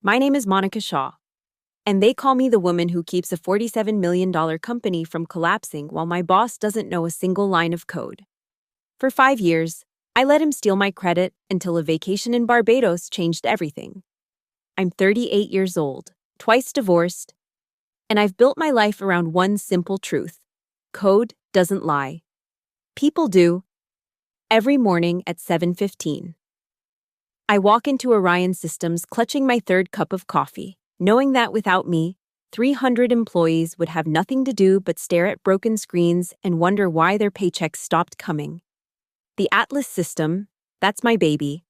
My name is Monica Shaw, and they call me the woman who keeps a $47 million company from collapsing while my boss doesn't know a single line of code. For 5 years, I let him steal my credit until a vacation in Barbados changed everything. I'm 38 years old, twice divorced, and I've built my life around one simple truth. Code doesn't lie. People do. Every morning at 7:15. I walk into Orion Systems clutching my third cup of coffee, knowing that without me, 300 employees would have nothing to do but stare at broken screens and wonder why their paychecks stopped coming. The Atlas system, that's my baby.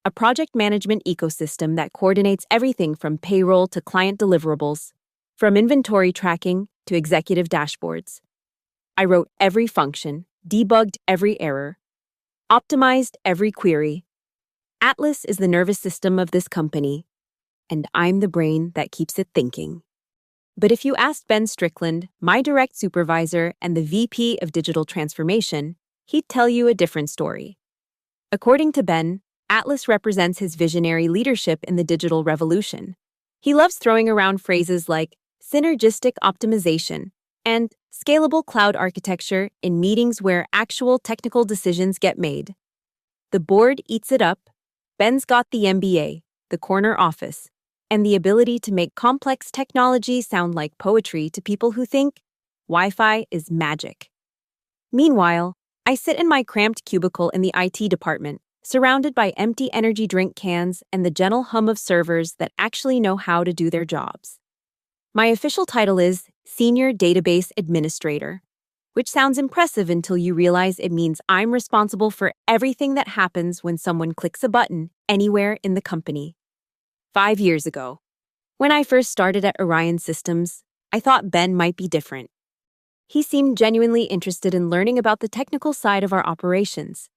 A project management ecosystem that coordinates everything from payroll to client deliverables, from inventory tracking to executive dashboards. I wrote every function, debugged every error, optimized every query. Atlas is the nervous system of this company, and I'm the brain that keeps it thinking. But if you asked Ben Strickland, my direct supervisor and the VP of Digital Transformation, he'd tell you a different story. According to Ben, Atlas represents his visionary leadership in the digital revolution. He loves throwing around phrases like synergistic optimization and scalable cloud architecture in meetings where actual technical decisions get made. The board eats it up. Ben's got the MBA, the corner office, and the ability to make complex technology sound like poetry to people who think Wi-Fi is magic. Meanwhile, I sit in my cramped cubicle in the IT department, surrounded by empty energy drink cans and the gentle hum of servers that actually know how to do their jobs. My official title is Senior Database Administrator, which sounds impressive until you realize it means I'm responsible for everything that happens when someone clicks a button anywhere in the company. 5 years ago, when I first started at Orion Systems, I thought Ben might be different. He seemed genuinely interested in learning about the technical side of our operations.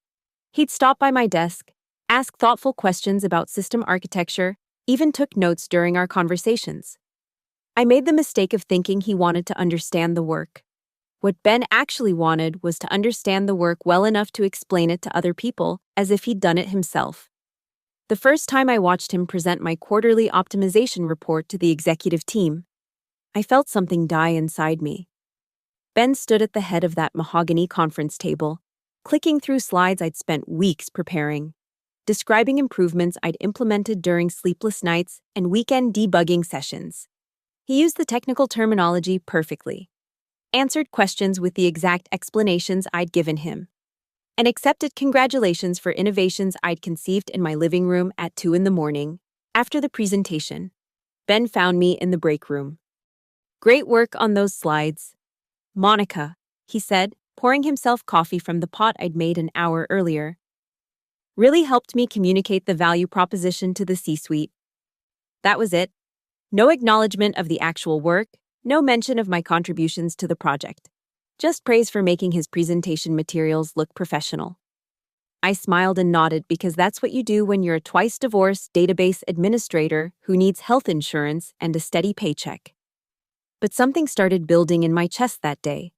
He'd stop by my desk, ask thoughtful questions about system architecture, even took notes during our conversations. I made the mistake of thinking he wanted to understand the work. What Ben actually wanted was to understand the work well enough to explain it to other people as if he'd done it himself. The first time I watched him present my quarterly optimization report to the executive team, I felt something die inside me. Ben stood at the head of that mahogany conference table, clicking through slides I'd spent weeks preparing, describing improvements I'd implemented during sleepless nights and weekend debugging sessions. He used the technical terminology perfectly, answered questions with the exact explanations I'd given him, and accepted congratulations for innovations I'd conceived in my living room at 2 a.m. After the presentation, Ben found me in the break room. "Great work on those slides, Monica," he said, pouring himself coffee from the pot I'd made an hour earlier. "Really helped me communicate the value proposition to the C-suite." That was it. No acknowledgement of the actual work, no mention of my contributions to the project. Just praise for making his presentation materials look professional. I smiled and nodded because that's what you do when you're a twice-divorced database administrator who needs health insurance and a steady paycheck. But something started building in my chest that day.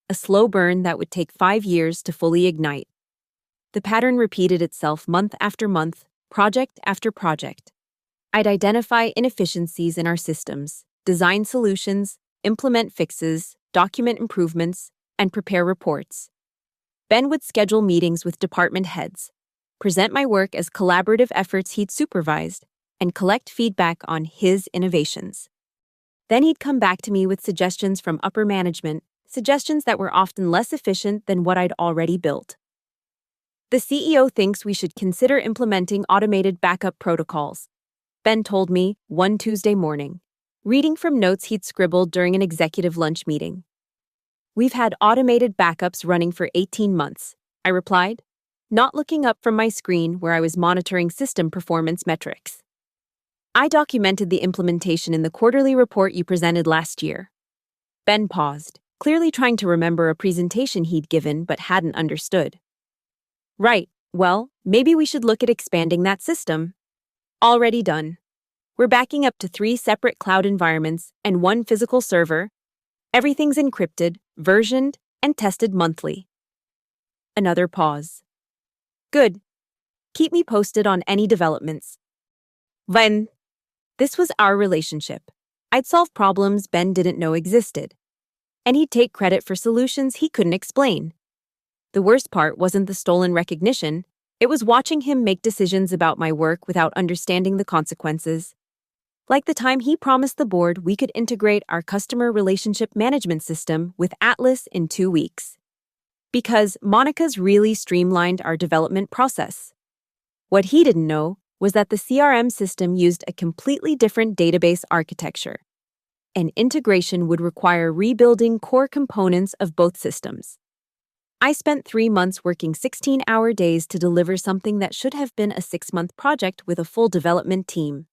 A slow burn that would take 5 years to fully ignite. The pattern repeated itself month after month, project after project. I'd identify inefficiencies in our systems, design solutions, implement fixes, document improvements, and prepare reports. Ben would schedule meetings with department heads, present my work as collaborative efforts he'd supervised, and collect feedback on his innovations. Then he'd come back to me with suggestions from upper management, suggestions that were often less efficient than what I'd already built. "The CEO thinks we should consider implementing automated backup protocols," Ben told me one Tuesday morning, reading from notes he'd scribbled during an executive lunch meeting. "We've had automated backups running for 18 months, I replied, not looking up from my screen where I was monitoring system performance metrics. "I documented the implementation in the quarterly report you presented last year." Ben paused, clearly trying to remember a presentation he'd given but hadn't understood. "Right, well, maybe we should look at expanding that system." "Already done. We're backing up to 3 separate cloud environments and 1 physical server. Everything's encrypted, versioned, and tested monthly." Another pause. "Good. Keep me posted on any developments." "When?" This was our relationship. I'd solve problems Ben didn't know existed, and he'd take credit for solutions he couldn't explain. The worst part wasn't the stolen recognition, it was watching him make decisions about my work without understanding the consequences. Like the time he promised the board we could integrate our customer relationship management system with Atlas in 2 weeks. Because Monica's really streamlined our development process. What he didn't know was that the CRM system used a completely different database architecture. And integration would require rebuilding core components of both systems. I spent 3 months working 16-hour days to deliver something that should have been a 6-month project with a full development team.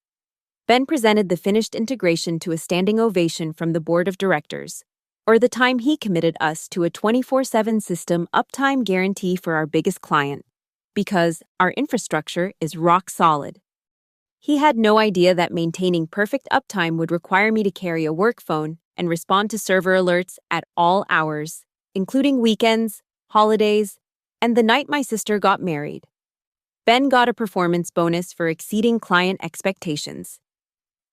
Ben presented the finished integration to a standing ovation from the board of directors, or the time he committed us to a 24/7 system uptime guarantee for our biggest client, because our infrastructure is rock solid. He had no idea that maintaining perfect uptime would require me to carry a work phone and respond to server alerts at all hours, including weekends, holidays, and the night my sister got married. Ben got a performance bonus for exceeding client expectations.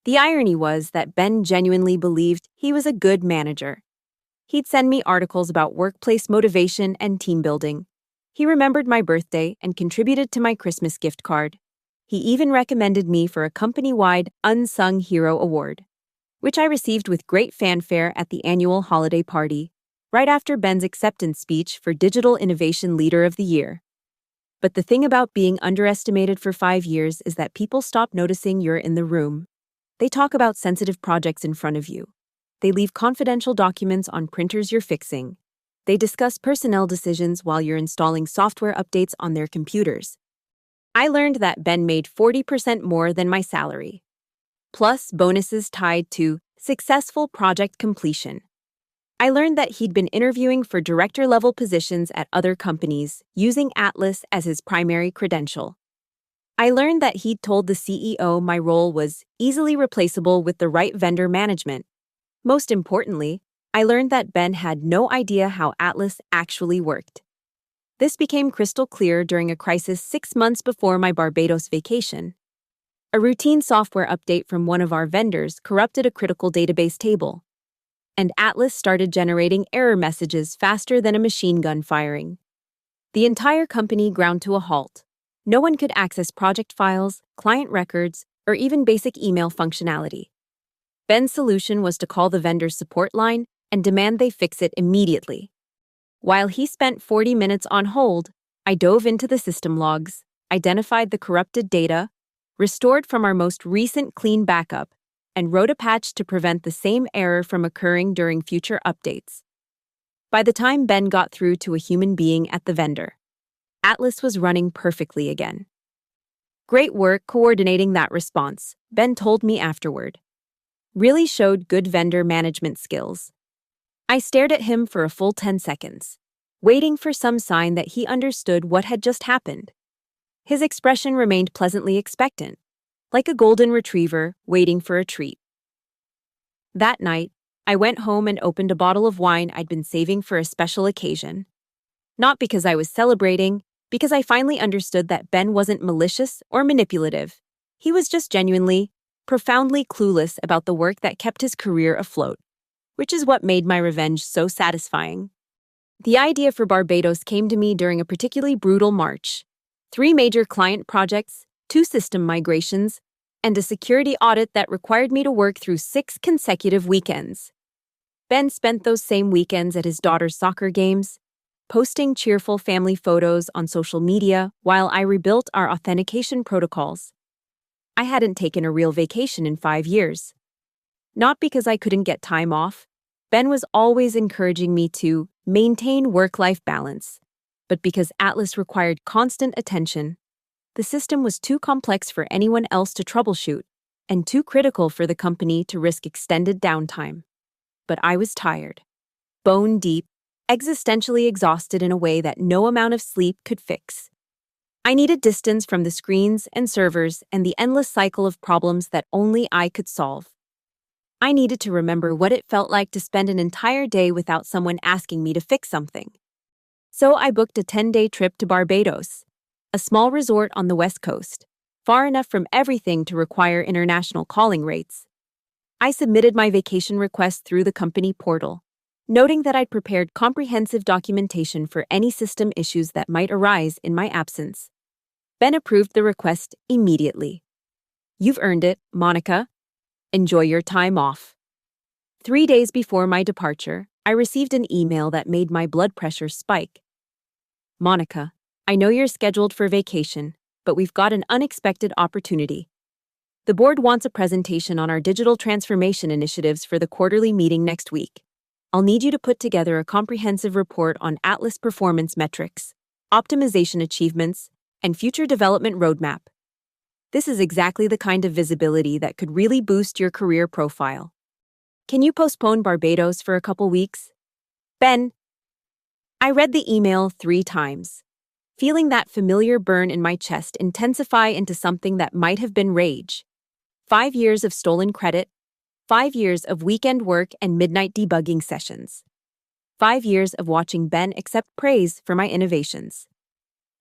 The irony was that Ben genuinely believed he was a good manager. He'd send me articles about workplace motivation and team building. He remembered my birthday and contributed to my Christmas gift card. He even recommended me for a company-wide Unsung Hero Award, which I received with great fanfare at the annual holiday party, right after Ben's acceptance speech for Digital Innovation Leader of the Year. But the thing about being underestimated for 5 years is that people stop noticing you're in the room. They talk about sensitive projects in front of you. They leave confidential documents on printers you're fixing. They discuss personnel decisions while you're installing software updates on their computers. I learned that Ben made 40% more than my salary, plus bonuses tied to successful project completion. I learned that he'd been interviewing for director-level positions at other companies, using Atlas as his primary credential. I learned that he'd told the CEO my role was easily replaceable with the right vendor management. Most importantly, I learned that Ben had no idea how Atlas actually worked. This became crystal clear during a crisis 6 months before my Barbados vacation. A routine software update from one of our vendors corrupted a critical database table, and Atlas started generating error messages faster than a machine gun firing. The entire company ground to a halt. No one could access project files, client records, or even basic email functionality. Ben's solution was to call the vendor's support line and demand they fix it immediately. While he spent 40 minutes on hold, I dove into the system logs, identified the corrupted data, restored from our most recent clean backup, and wrote a patch to prevent the same error from occurring during future updates. By the time Ben got through to a human being at the vendor, Atlas was running perfectly again. "Great work coordinating that response," Ben told me afterward. "Really showed good vendor management skills." I stared at him for a full 10 seconds, waiting for some sign that he understood what had just happened. His expression remained pleasantly expectant, like a golden retriever waiting for a treat. That night, I went home and opened a bottle of wine I'd been saving for a special occasion. Not because I was celebrating, because I finally understood that Ben wasn't malicious or manipulative. He was just genuinely, profoundly clueless about the work that kept his career afloat, which is what made my revenge so satisfying. The idea for Barbados came to me during a particularly brutal March. 3 major client projects, 2 system migrations, and a security audit that required me to work through 6 consecutive weekends. Ben spent those same weekends at his daughter's soccer games, posting cheerful family photos on social media while I rebuilt our authentication protocols. I hadn't taken a real vacation in 5 years. Not because I couldn't get time off. Ben was always encouraging me to maintain work-life balance, but because Atlas required constant attention. The system was too complex for anyone else to troubleshoot, and too critical for the company to risk extended downtime. But I was tired, bone deep, existentially exhausted in a way that no amount of sleep could fix. I needed distance from the screens and servers and the endless cycle of problems that only I could solve. I needed to remember what it felt like to spend an entire day without someone asking me to fix something. So I booked a 10-day trip to Barbados, a small resort on the West Coast, far enough from everything to require international calling rates. I submitted my vacation request through the company portal, noting that I'd prepared comprehensive documentation for any system issues that might arise in my absence. Ben approved the request immediately. "You've earned it, Monica. Enjoy your time off." 3 days before my departure, I received an email that made my blood pressure spike. "Monica, I know you're scheduled for vacation, but we've got an unexpected opportunity. The board wants a presentation on our digital transformation initiatives for the quarterly meeting next week. I'll need you to put together a comprehensive report on Atlas performance metrics, optimization achievements, and future development roadmap. This is exactly the kind of visibility that could really boost your career profile. Can you postpone Barbados for a couple weeks?" Ben. I read the email 3 times, feeling that familiar burn in my chest intensify into something that might have been rage. 5 years of stolen credit, 5 years of weekend work and midnight debugging sessions, 5 years of watching Ben accept praise for my innovations.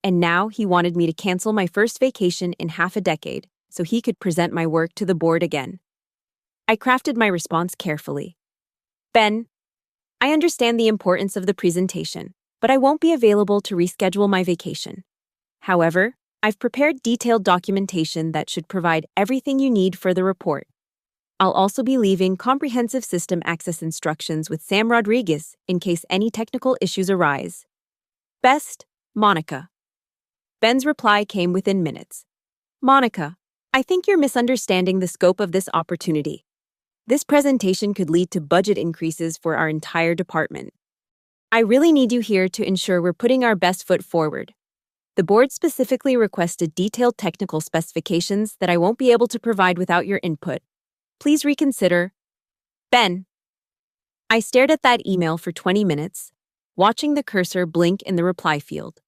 And now he wanted me to cancel my first vacation in half a decade so he could present my work to the board again. I crafted my response carefully. "Ben, I understand the importance of the presentation, but I won't be available to reschedule my vacation. However, I've prepared detailed documentation that should provide everything you need for the report. I'll also be leaving comprehensive system access instructions with Sam Rodriguez in case any technical issues arise. Best, Monica." Ben's reply came within minutes. "Monica, I think you're misunderstanding the scope of this opportunity. This presentation could lead to budget increases for our entire department. I really need you here to ensure we're putting our best foot forward. The board specifically requested detailed technical specifications that I won't be able to provide without your input. Please reconsider. Ben." I stared at that email for 20 minutes, watching the cursor blink in the reply field.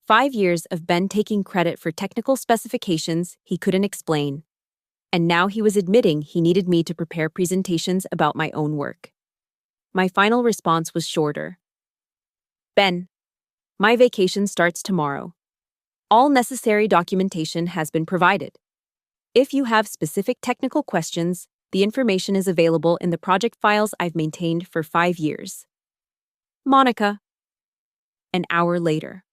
5 years of Ben taking credit for technical specifications he couldn't explain. And now he was admitting he needed me to prepare presentations about my own work. My final response was shorter. "Ben, my vacation starts tomorrow. All necessary documentation has been provided. If you have specific technical questions, the information is available in the project files I've maintained for 5 years. Monica." An hour later.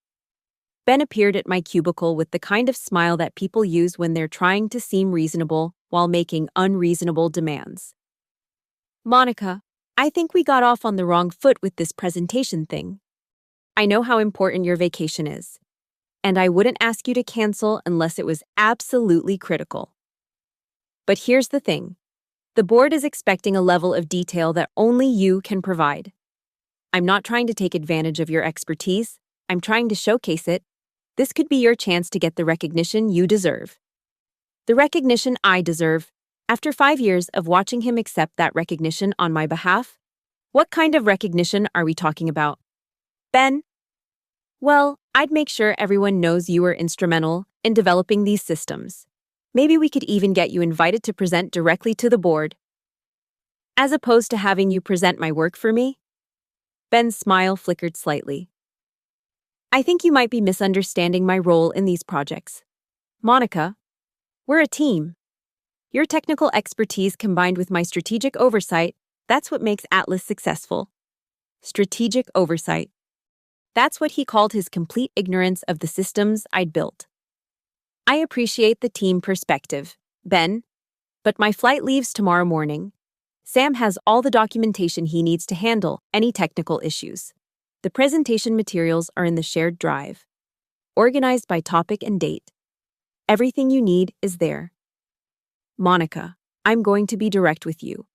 Ben appeared at my cubicle with the kind of smile that people use when they're trying to seem reasonable while making unreasonable demands. "Monica, I think we got off on the wrong foot with this presentation thing. I know how important your vacation is, and I wouldn't ask you to cancel unless it was absolutely critical. But here's the thing. The board is expecting a level of detail that only you can provide. I'm not trying to take advantage of your expertise. I'm trying to showcase it. This could be your chance to get the recognition you deserve. The recognition I deserve, after 5 years of watching him accept that recognition on my behalf. What kind of recognition are we talking about? Ben? Well, I'd make sure everyone knows you were instrumental in developing these systems. Maybe we could even get you invited to present directly to the board, as opposed to having you present my work for me." Ben's smile flickered slightly. "I think you might be misunderstanding my role in these projects. Monica, we're a team. Your technical expertise combined with my strategic oversight, that's what makes Atlas successful." Strategic oversight. That's what he called his complete ignorance of the systems I'd built. "I appreciate the team perspective, Ben, but my flight leaves tomorrow morning. Sam has all the documentation he needs to handle any technical issues. The presentation materials are in the shared drive, organized by topic and date. Everything you need is there. Monica, I'm going to be direct with you.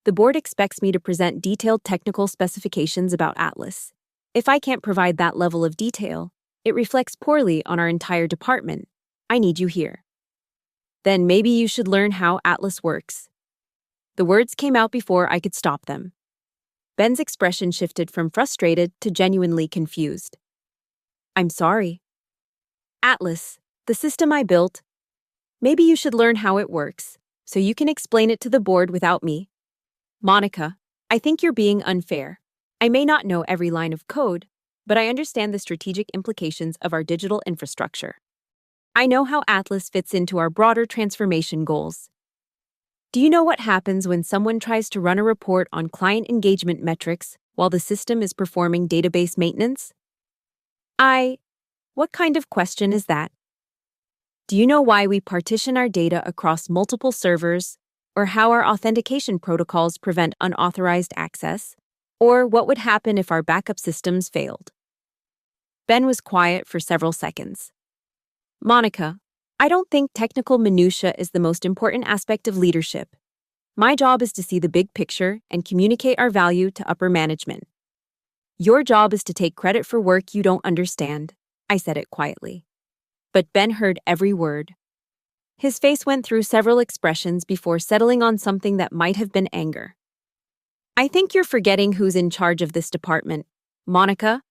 The board expects me to present detailed technical specifications about Atlas. If I can't provide that level of detail, it reflects poorly on our entire department. I need you here. Then maybe you should learn how Atlas works." The words came out before I could stop them. Ben's expression shifted from frustrated to genuinely confused. "I'm sorry. Atlas, the system I built. Maybe you should learn how it works, so you can explain it to the board without me. Monica, I think you're being unfair. I may not know every line of code, but I understand the strategic implications of our digital infrastructure. I know how Atlas fits into our broader transformation goals. Do you know what happens when someone tries to run a report on client engagement metrics while the system is performing database maintenance? What kind of question is that? Do you know why we partition our data across multiple servers, or how our authentication protocols prevent unauthorized access, or what would happen if our backup systems failed? Ben was quiet for several seconds. Monica, I don't think technical minutia is the most important aspect of leadership. My job is to see the big picture and communicate our value to upper management. Your job is to take credit for work you don't understand, I said it quietly. But Ben heard every word. His face went through several expressions before settling on something that might have been anger. I think you're forgetting who's in charge of this department, Monica.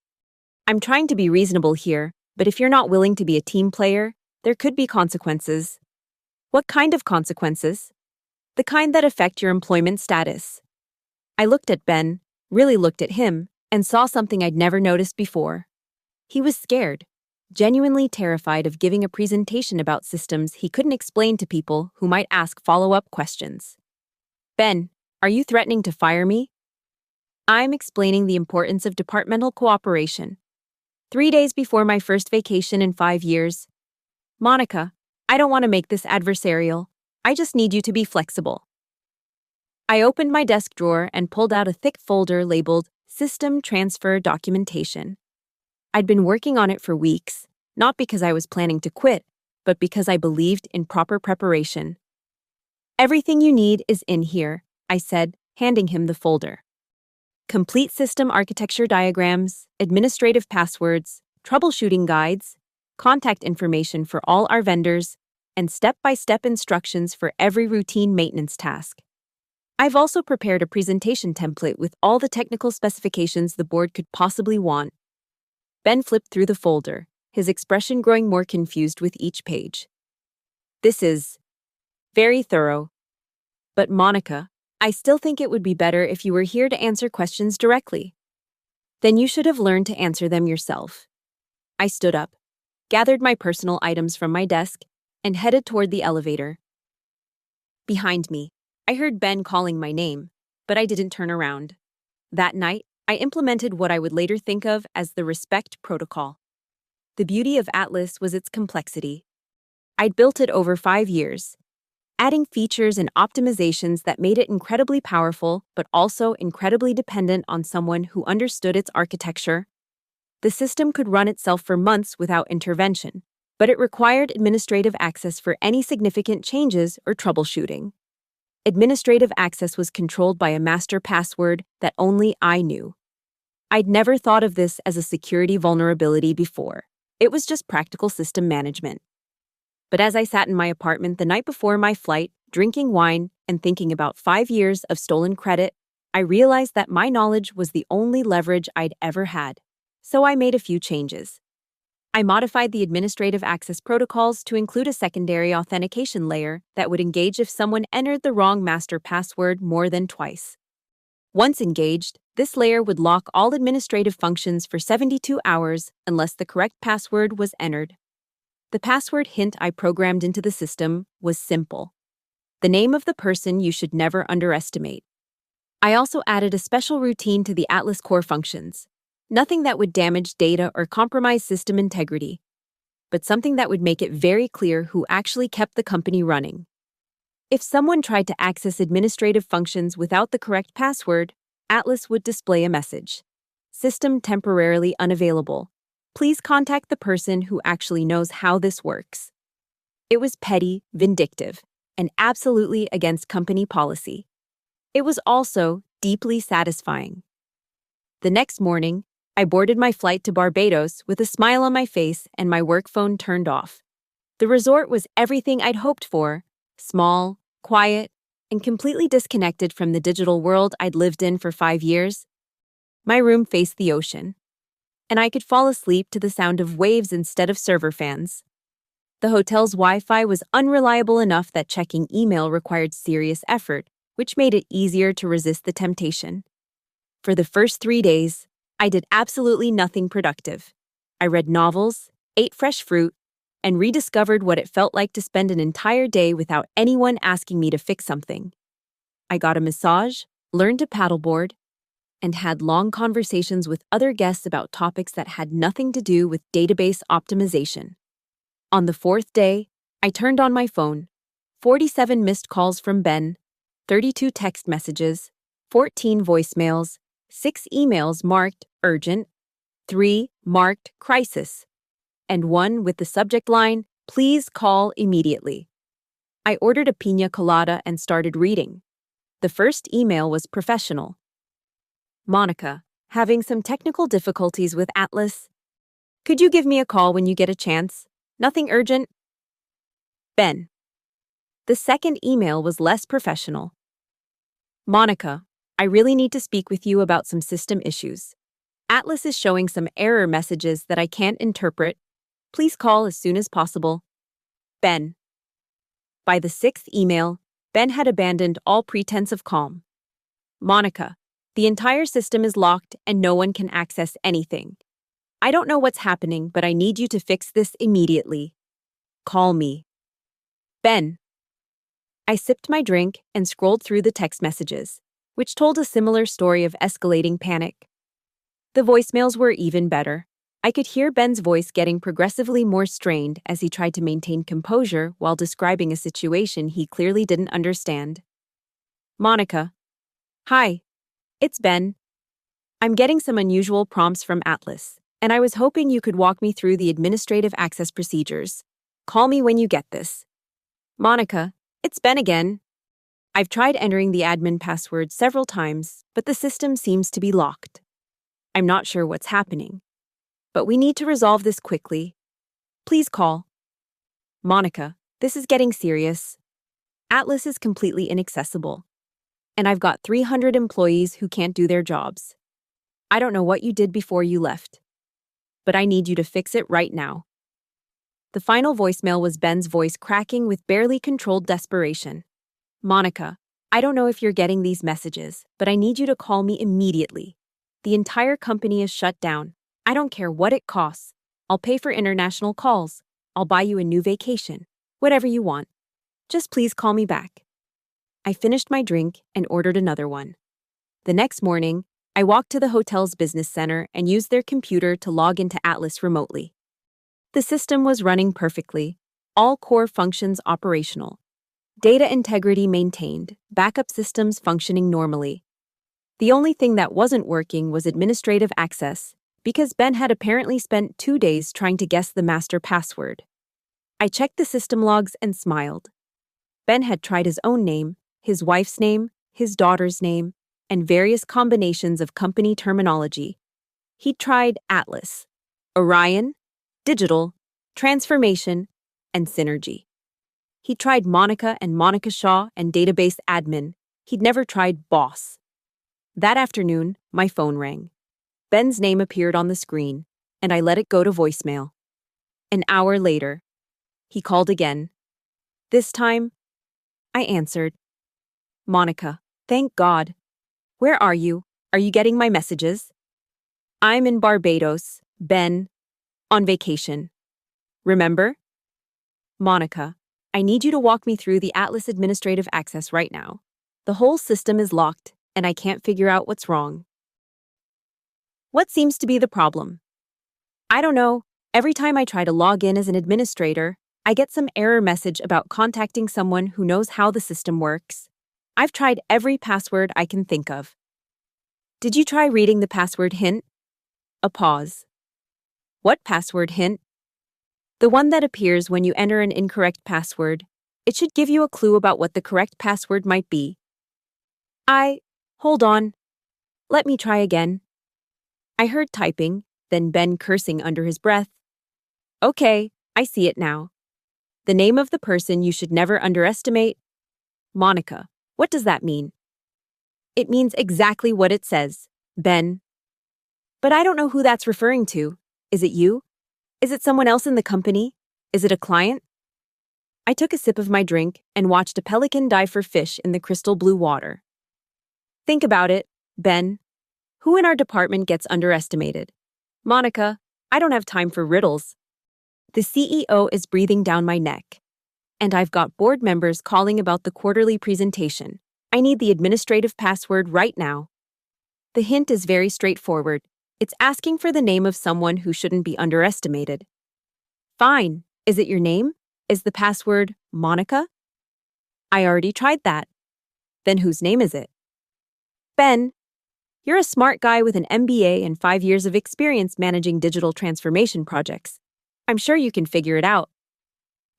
I'm trying to be reasonable here, but if you're not willing to be a team player, there could be consequences. What kind of consequences? The kind that affect your employment status. I looked at Ben, really looked at him, and saw something I'd never noticed before. He was scared, genuinely terrified of giving a presentation about systems he couldn't explain to people who might ask follow-up questions. Ben, are you threatening to fire me? I'm explaining the importance of departmental cooperation. 3 days before my first vacation in 5 years. Monica, I don't want to make this adversarial. I just need you to be flexible. I opened my desk drawer and pulled out a thick folder labeled System Transfer Documentation. I'd been working on it for weeks, not because I was planning to quit, but because I believed in proper preparation. Everything you need is in here, I said, handing him the folder. Complete system architecture diagrams, administrative passwords, troubleshooting guides, contact information for all our vendors, and step-by-step instructions for every routine maintenance task. I've also prepared a presentation template with all the technical specifications the board could possibly want. Ben flipped through the folder, his expression growing more confused with each page. This is very thorough. But Monica, I still think it would be better if you were here to answer questions directly. Then you should have learned to answer them yourself. I stood up, gathered my personal items from my desk, and headed toward the elevator. Behind me, I heard Ben calling my name, but I didn't turn around. That night, I implemented what I would later think of as the respect protocol. The beauty of Atlas was its complexity. I'd built it over 5 years, adding features and optimizations that made it incredibly powerful, but also incredibly dependent on someone who understood its architecture. The system could run itself for months without intervention, but it required administrative access for any significant changes or troubleshooting. Administrative access was controlled by a master password that only I knew. I'd never thought of this as a security vulnerability before. It was just practical system management. But as I sat in my apartment the night before my flight, drinking wine and thinking about 5 years of stolen credit, I realized that my knowledge was the only leverage I'd ever had. So I made a few changes. I modified the administrative access protocols to include a secondary authentication layer that would engage if someone entered the wrong master password more than twice. Once engaged, this layer would lock all administrative functions for 72 hours unless the correct password was entered. The password hint I programmed into the system was simple: the name of the person you should never underestimate. I also added a special routine to the Atlas core functions. Nothing that would damage data or compromise system integrity, but something that would make it very clear who actually kept the company running. If someone tried to access administrative functions without the correct password, Atlas would display a message: System temporarily unavailable. Please contact the person who actually knows how this works. It was petty, vindictive, and absolutely against company policy. It was also deeply satisfying. The next morning, I boarded my flight to Barbados with a smile on my face and my work phone turned off. The resort was everything I'd hoped for: small, quiet, and completely disconnected from the digital world I'd lived in for 5 years. My room faced the ocean, and I could fall asleep to the sound of waves instead of server fans. The hotel's Wi-Fi was unreliable enough that checking email required serious effort, which made it easier to resist the temptation. For the first 3 days, I did absolutely nothing productive. I read novels, ate fresh fruit, and rediscovered what it felt like to spend an entire day without anyone asking me to fix something. I got a massage, learned to paddleboard, and had long conversations with other guests about topics that had nothing to do with database optimization. On the fourth day, I turned on my phone. 47 missed calls from Ben, 32 text messages, 14 voicemails, 6 emails marked urgent, 3 marked crisis, and 1 with the subject line, "Please call immediately." I ordered a piña colada and started reading. The first email was professional. Monica, having some technical difficulties with Atlas. Could you give me a call when you get a chance? Nothing urgent. Ben. The second email was less professional. Monica, I really need to speak with you about some system issues. Atlas is showing some error messages that I can't interpret. Please call as soon as possible. Ben. By the sixth email, Ben had abandoned all pretense of calm. Monica, the entire system is locked and no one can access anything. I don't know what's happening, but I need you to fix this immediately. Call me. Ben. I sipped my drink and scrolled through the text messages, which told a similar story of escalating panic. The voicemails were even better. I could hear Ben's voice getting progressively more strained as he tried to maintain composure while describing a situation he clearly didn't understand. Monica. Hi. It's Ben. I'm getting some unusual prompts from Atlas, and I was hoping you could walk me through the administrative access procedures. Call me when you get this. Monica, it's Ben again. I've tried entering the admin password several times, but the system seems to be locked. I'm not sure what's happening, but we need to resolve this quickly. Please call. Monica, this is getting serious. Atlas is completely inaccessible, and I've got 300 employees who can't do their jobs. I don't know what you did before you left, but I need you to fix it right now. The final voicemail was Ben's voice cracking with barely controlled desperation. Monica, I don't know if you're getting these messages, but I need you to call me immediately. The entire company is shut down. I don't care what it costs. I'll pay for international calls. I'll buy you a new vacation. Whatever you want. Just please call me back. I finished my drink and ordered another one. The next morning, I walked to the hotel's business center and used their computer to log into Atlas remotely. The system was running perfectly, all core functions operational. Data integrity maintained, backup systems functioning normally. The only thing that wasn't working was administrative access, because Ben had apparently spent 2 days trying to guess the master password. I checked the system logs and smiled. Ben had tried his own name, his wife's name, his daughter's name, and various combinations of company terminology. He'd tried Atlas, Orion, Digital, Transformation, and Synergy. He tried Monica and Monica Shaw and Database Admin. He'd never tried Boss. That afternoon, my phone rang. Ben's name appeared on the screen, and I let it go to voicemail. An hour later, he called again. This time, I answered. Monica, thank God. Where are you? Are you getting my messages? I'm in Barbados, Ben. On vacation. Remember? Monica, I need you to walk me through the Atlas administrative access right now. The whole system is locked, and I can't figure out what's wrong. What seems to be the problem? I don't know. Every time I try to log in as an administrator, I get some error message about contacting someone who knows how the system works. I've tried every password I can think of. Did you try reading the password hint? A pause. What password hint? The one that appears when you enter an incorrect password. It should give you a clue about what the correct password might be. Hold on. Let me try again. I heard typing, then Ben cursing under his breath. Okay, I see it now. The name of the person you should never underestimate? Monica. What does that mean? It means exactly what it says, Ben. But I don't know who that's referring to. Is it you? Is it someone else in the company? Is it a client? I took a sip of my drink and watched a pelican dive for fish in the crystal blue water. Think about it, Ben. Who in our department gets underestimated? Monica, I don't have time for riddles. The CEO is breathing down my neck. And I've got board members calling about the quarterly presentation. I need the administrative password right now. The hint is very straightforward. It's asking for the name of someone who shouldn't be underestimated. Fine. Is it your name? Is the password Monica? I already tried that. Then whose name is it? Ben. You're a smart guy with an MBA and 5 years of experience managing digital transformation projects. I'm sure you can figure it out.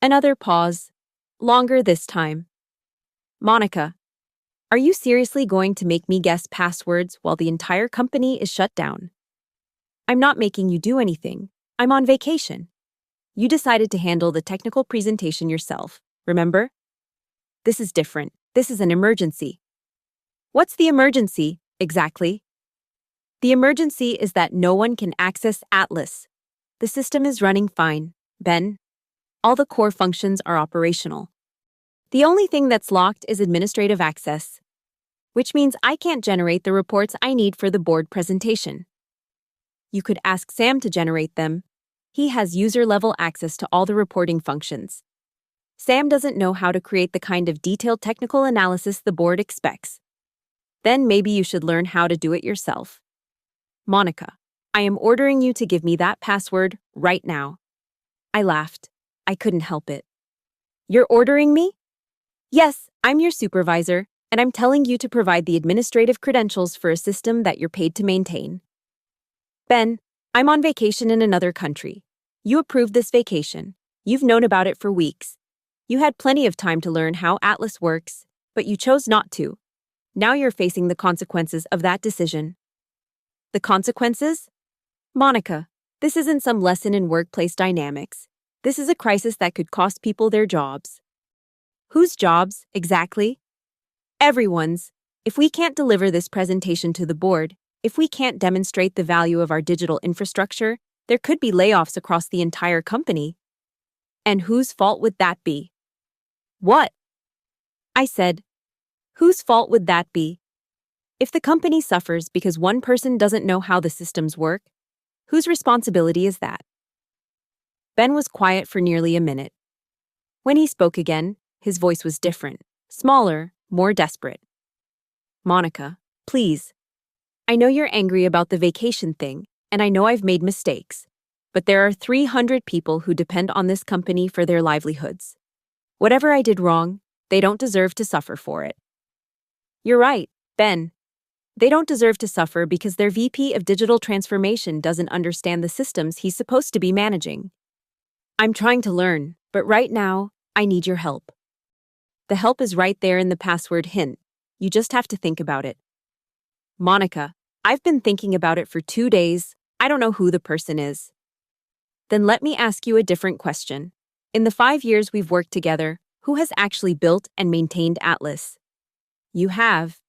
Another pause. Longer this time. Monica, are you seriously going to make me guess passwords while the entire company is shut down? I'm not making you do anything. I'm on vacation. You decided to handle the technical presentation yourself, remember? This is different. This is an emergency. What's the emergency, exactly? The emergency is that no one can access Atlas. The system is running fine, Ben. All the core functions are operational. The only thing that's locked is administrative access, which means I can't generate the reports I need for the board presentation. You could ask Sam to generate them. He has user-level access to all the reporting functions. Sam doesn't know how to create the kind of detailed technical analysis the board expects. Then maybe you should learn how to do it yourself. Monica, I am ordering you to give me that password right now. I laughed. I couldn't help it. You're ordering me? Yes, I'm your supervisor, and I'm telling you to provide the administrative credentials for a system that you're paid to maintain. Ben, I'm on vacation in another country. You approved this vacation. You've known about it for weeks. You had plenty of time to learn how Atlas works, but you chose not to. Now you're facing the consequences of that decision. The consequences? Monica, this isn't some lesson in workplace dynamics. This is a crisis that could cost people their jobs. Whose jobs, exactly? Everyone's. If we can't deliver this presentation to the board, if we can't demonstrate the value of our digital infrastructure, there could be layoffs across the entire company. And whose fault would that be? What? I said, whose fault would that be? If the company suffers because one person doesn't know how the systems work, whose responsibility is that? Ben was quiet for nearly a minute. When he spoke again, his voice was different, smaller, more desperate. Monica, please. I know you're angry about the vacation thing, and I know I've made mistakes, but there are 300 people who depend on this company for their livelihoods. Whatever I did wrong, they don't deserve to suffer for it. You're right, Ben. They don't deserve to suffer because their VP of Digital Transformation doesn't understand the systems he's supposed to be managing. I'm trying to learn, but right now, I need your help. The help is right there in the password hint. You just have to think about it. Monica, I've been thinking about it for 2 days. I don't know who the person is. Then let me ask you a different question. In the 5 years we've worked together, who has actually built and maintained Atlas? You have.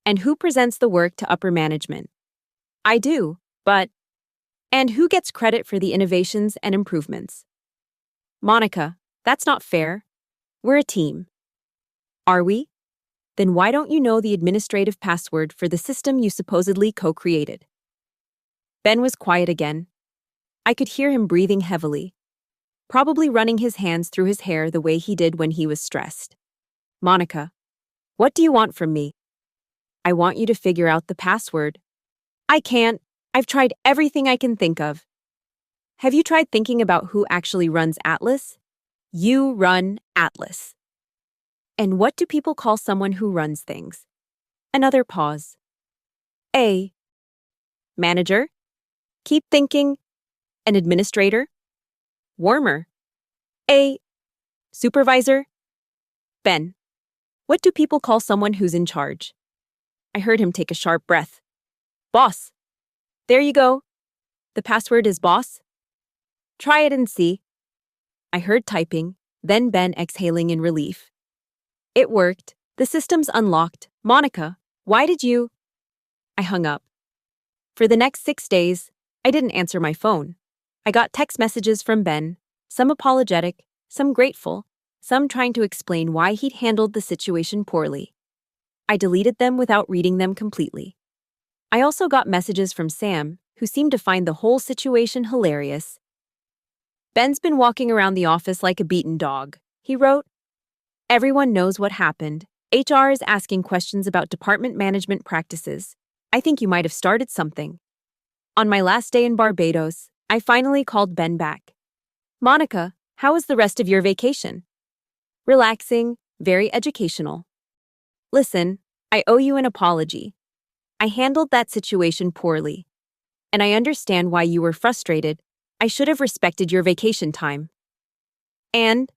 And who presents the work to upper management? I do, but... And who gets credit for the innovations and improvements? Monica, that's not fair. We're a team. Are we? Then why don't you know the administrative password for the system you supposedly co-created? Ben was quiet again. I could hear him breathing heavily, probably running his hands through his hair the way he did when he was stressed. Monica, what do you want from me? I want you to figure out the password. I can't. I've tried everything I can think of. Have you tried thinking about who actually runs Atlas? You run Atlas. And what do people call someone who runs things? Another pause. A. Manager. Keep thinking. An administrator. Warmer. A. Supervisor. Ben. What do people call someone who's in charge? I heard him take a sharp breath. Boss. There you go. The password is boss. Try it and see. I heard typing, then Ben exhaling in relief. It worked. The system's unlocked. Monica, why did you? I hung up. For the next 6 days, I didn't answer my phone. I got text messages from Ben, some apologetic, some grateful, some trying to explain why he'd handled the situation poorly. I deleted them without reading them completely. I also got messages from Sam, who seemed to find the whole situation hilarious. Ben's been walking around the office like a beaten dog. He wrote, "Everyone knows what happened. HR is asking questions about department management practices. I think you might have started something." On my last day in Barbados, I finally called Ben back. "Monica, how was the rest of your vacation?" "Relaxing, very educational." "Listen, I owe you an apology. I handled that situation poorly. And I understand why you were frustrated. I should have respected your vacation time. And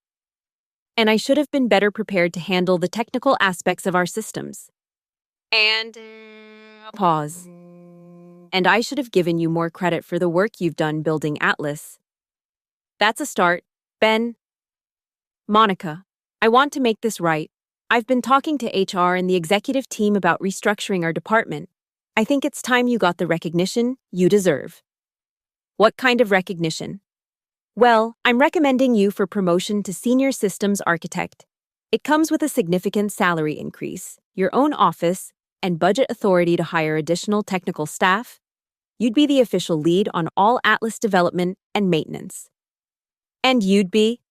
I should have been better prepared to handle the technical aspects of our systems. And pause. And I should have given you more credit for the work you've done building Atlas. That's a start, Ben." "Monica, I want to make this right. I've been talking to HR and the executive team about restructuring our department. I think it's time you got the recognition you deserve." "What kind of recognition?" "Well, I'm recommending you for promotion to Senior Systems Architect. It comes with a significant salary increase, your own office, and budget authority to hire additional technical staff. You'd be the official lead on all Atlas development and maintenance." "And you'd be?"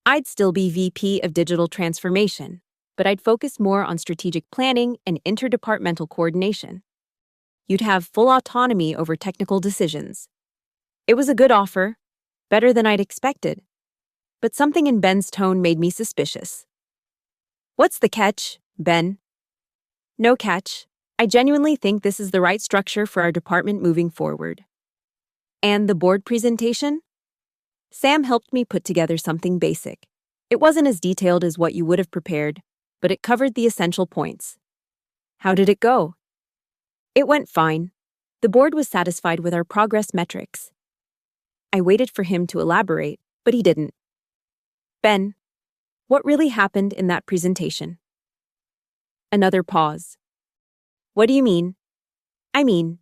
"I'd still be VP of Digital Transformation, but I'd focus more on strategic planning and interdepartmental coordination. You'd have full autonomy over technical decisions." It was a good offer, better than I'd expected. But something in Ben's tone made me suspicious. "What's the catch, Ben?" "No catch. I genuinely think this is the right structure for our department moving forward." "And the board presentation?" "Sam helped me put together something basic. It wasn't as detailed as what you would have prepared, but it covered the essential points." "How did it go?" "It went fine. The board was satisfied with our progress metrics." I waited for him to elaborate, but he didn't. "Ben, what really happened in that presentation?" Another pause. "What do you mean?" "I mean,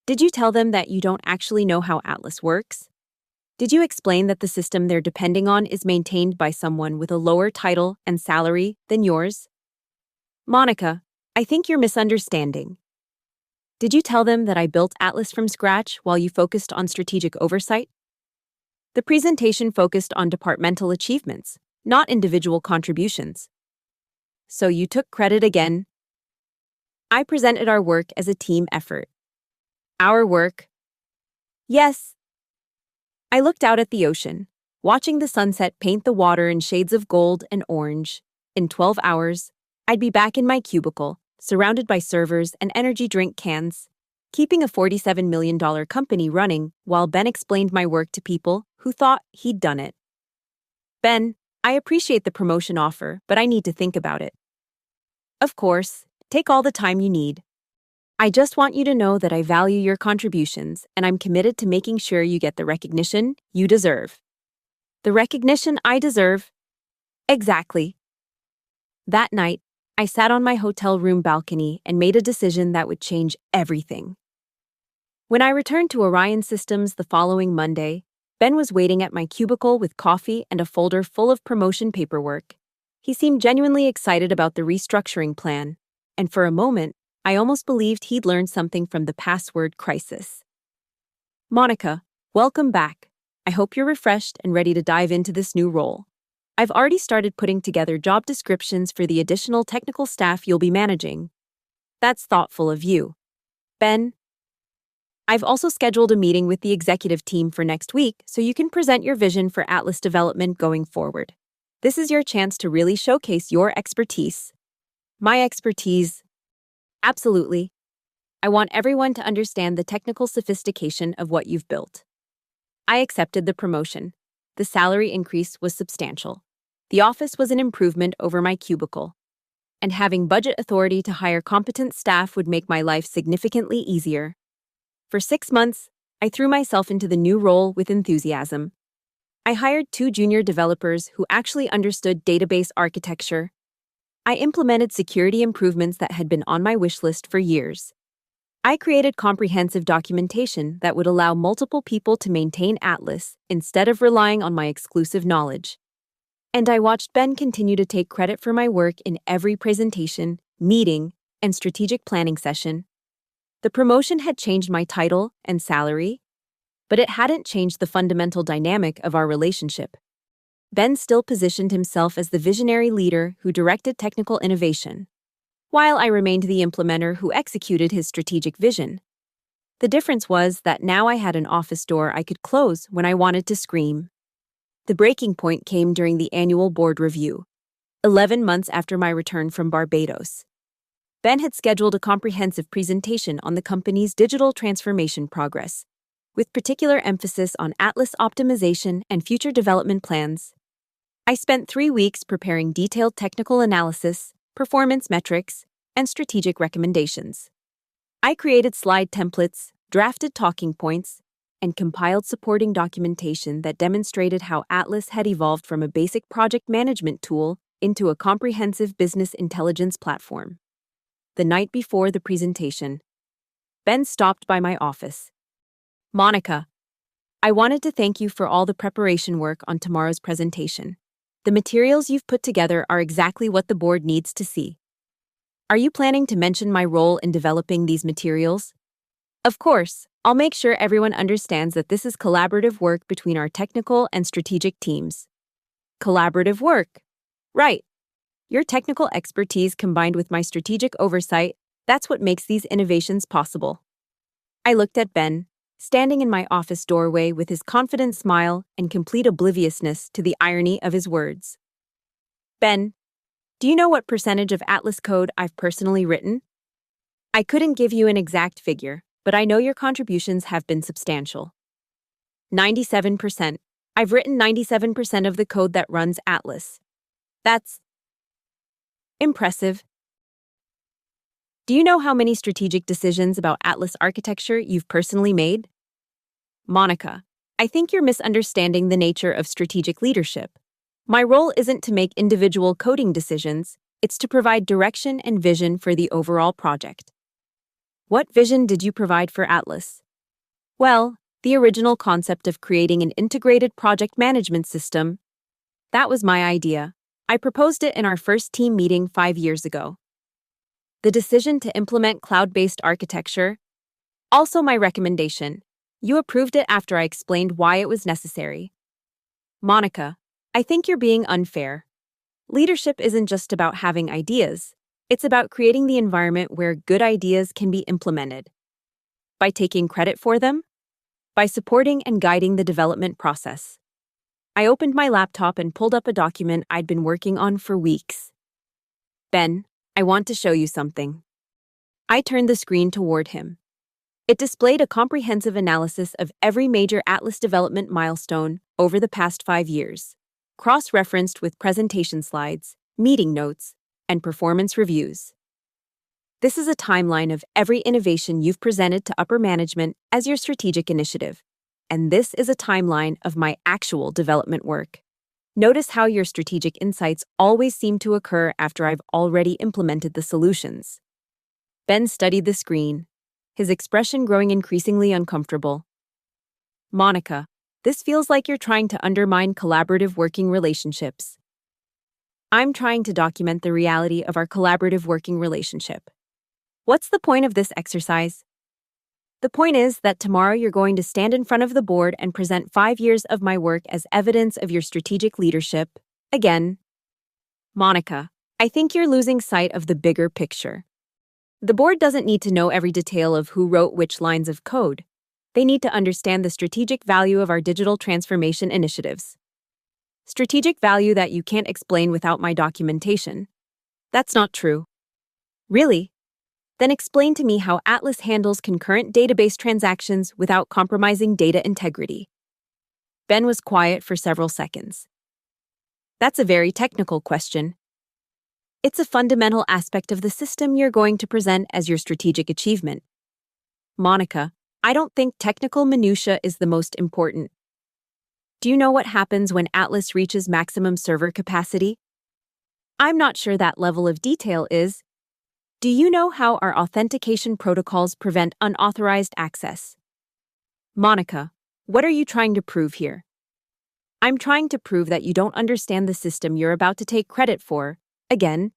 did you tell them that you don't actually know how Atlas works? Did you explain that the system they're depending on is maintained by someone with a lower title and salary than yours?" "Monica, I think you're misunderstanding. Did you tell them that I built Atlas from scratch while you focused on strategic oversight?" The presentation focused on departmental achievements, not individual contributions. "So you took credit again?" "I presented our work as a team effort." "Our work?" "Yes." I looked out at the ocean, watching the sunset paint the water in shades of gold and orange. In 12 hours, I'd be back in my cubicle, surrounded by servers and energy drink cans, keeping a $47 million company running while Ben explained my work to people who thought he'd done it. "Ben, I appreciate the promotion offer, but I need to think about it." "Of course, take all the time you need. I just want you to know that I value your contributions and I'm committed to making sure you get the recognition you deserve." "The recognition I deserve?" "Exactly." That night, I sat on my hotel room balcony and made a decision that would change everything. When I returned to Orion Systems the following Monday, Ben was waiting at my cubicle with coffee and a folder full of promotion paperwork. He seemed genuinely excited about the restructuring plan, and for a moment, I almost believed he'd learned something from the password crisis. "Monica, welcome back. I hope you're refreshed and ready to dive into this new role. I've already started putting together job descriptions for the additional technical staff you'll be managing." "That's thoughtful of you, Ben." "I've also scheduled a meeting with the executive team for next week so you can present your vision for Atlas development going forward. This is your chance to really showcase your expertise." "My expertise?" "Absolutely. I want everyone to understand the technical sophistication of what you've built." I accepted the promotion. The salary increase was substantial. The office was an improvement over my cubicle. And having budget authority to hire competent staff would make my life significantly easier. For 6 months, I threw myself into the new role with enthusiasm. I hired 2 junior developers who actually understood database architecture. I implemented security improvements that had been on my wish list for years. I created comprehensive documentation that would allow multiple people to maintain Atlas instead of relying on my exclusive knowledge. And I watched Ben continue to take credit for my work in every presentation, meeting, and strategic planning session. The promotion had changed my title and salary, But it hadn't changed the fundamental dynamic of our relationship. Ben still positioned himself as the visionary leader who directed technical innovation, while I remained the implementer who executed his strategic vision. The difference was that now I had an office door I could close when I wanted to scream. The breaking point came during the annual board review, 11 months after my return from Barbados. Ben had scheduled a comprehensive presentation on the company's digital transformation progress, with particular emphasis on Atlas optimization and future development plans. I spent 3 weeks preparing detailed technical analysis, performance metrics, and strategic recommendations. I created slide templates, drafted talking points, and compiled supporting documentation that demonstrated how Atlas had evolved from a basic project management tool into a comprehensive business intelligence platform. The night before the presentation, Ben stopped by my office. "Monica, I wanted to thank you for all the preparation work on tomorrow's presentation. The materials you've put together are exactly what the board needs to see. Are you planning to mention my role in developing these materials?" "Of course, I'll make sure everyone understands that this is collaborative work between our technical and strategic teams." "Collaborative work. Right. Your technical expertise combined with my strategic oversight, that's what makes these innovations possible." I looked at Ben, standing in my office doorway with his confident smile and complete obliviousness to the irony of his words. "Ben, do you know what percentage of Atlas code I've personally written? I couldn't give you an exact figure, but I know your contributions have been substantial." 97%. I've written 97% of the code that runs Atlas. That's impressive. Do you know how many strategic decisions about Atlas architecture you've personally made? "Monica, I think you're misunderstanding the nature of strategic leadership. My role isn't to make individual coding decisions, it's to provide direction and vision for the overall project." "What vision did you provide for Atlas?" "Well, the original concept of creating an integrated project management system. That was my idea. I proposed it in our first team meeting 5 years ago. The decision to implement cloud-based architecture, also my recommendation. You approved it after I explained why it was necessary." "Monica, I think you're being unfair. Leadership isn't just about having ideas. It's about creating the environment where good ideas can be implemented. By taking credit for them, by supporting and guiding the development process." I opened my laptop and pulled up a document I'd been working on for weeks. "Ben, I want to show you something." I turned the screen toward him. It displayed a comprehensive analysis of every major Atlas development milestone over the past 5 years, cross-referenced with presentation slides, meeting notes, and performance reviews. This is a timeline of every innovation you've presented to upper management as your strategic initiative. And this is a timeline of my actual development work. Notice how your strategic insights always seem to occur after I've already implemented the solutions. Ben studied the screen, his expression growing increasingly uncomfortable. "Monica, this feels like you're trying to undermine collaborative working relationships." "I'm trying to document the reality of our collaborative working relationship. What's the point of this exercise?" "The point is that tomorrow you're going to stand in front of the board and present 5 years of my work as evidence of your strategic leadership. Again." "Monica, I think you're losing sight of the bigger picture. The board doesn't need to know every detail of who wrote which lines of code. They need to understand the strategic value of our digital transformation initiatives. Strategic value that you can't explain without my documentation. That's not true." "Really? Then explain to me how Atlas handles concurrent database transactions without compromising data integrity." Ben was quiet for several seconds. "That's a very technical question. It's a fundamental aspect of the system you're going to present as your strategic achievement. Monica, I don't think technical minutia is the most important. Do you know what happens when Atlas reaches maximum server capacity? I'm not sure that level of detail is. Do you know how our authentication protocols prevent unauthorized access? Monica, what are you trying to prove here? I'm trying to prove that you don't understand the system you're about to take credit for, again."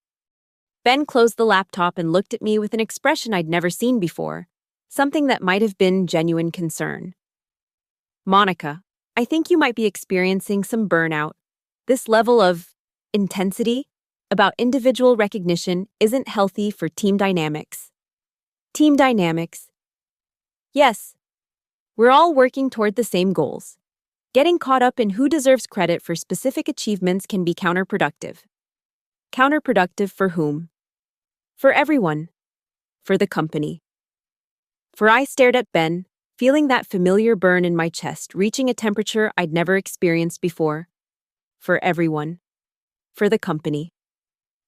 Ben closed the laptop and looked at me with an expression I'd never seen before, something that might have been genuine concern. Monica, I think you might be experiencing some burnout. This level of intensity about individual recognition isn't healthy for team dynamics. Team dynamics. Yes, we're all working toward the same goals. Getting caught up in who deserves credit for specific achievements can be counterproductive. Counterproductive for whom? For everyone. For the company. For I stared at Ben, feeling that familiar burn in my chest, reaching a temperature I'd never experienced before. For everyone. For the company.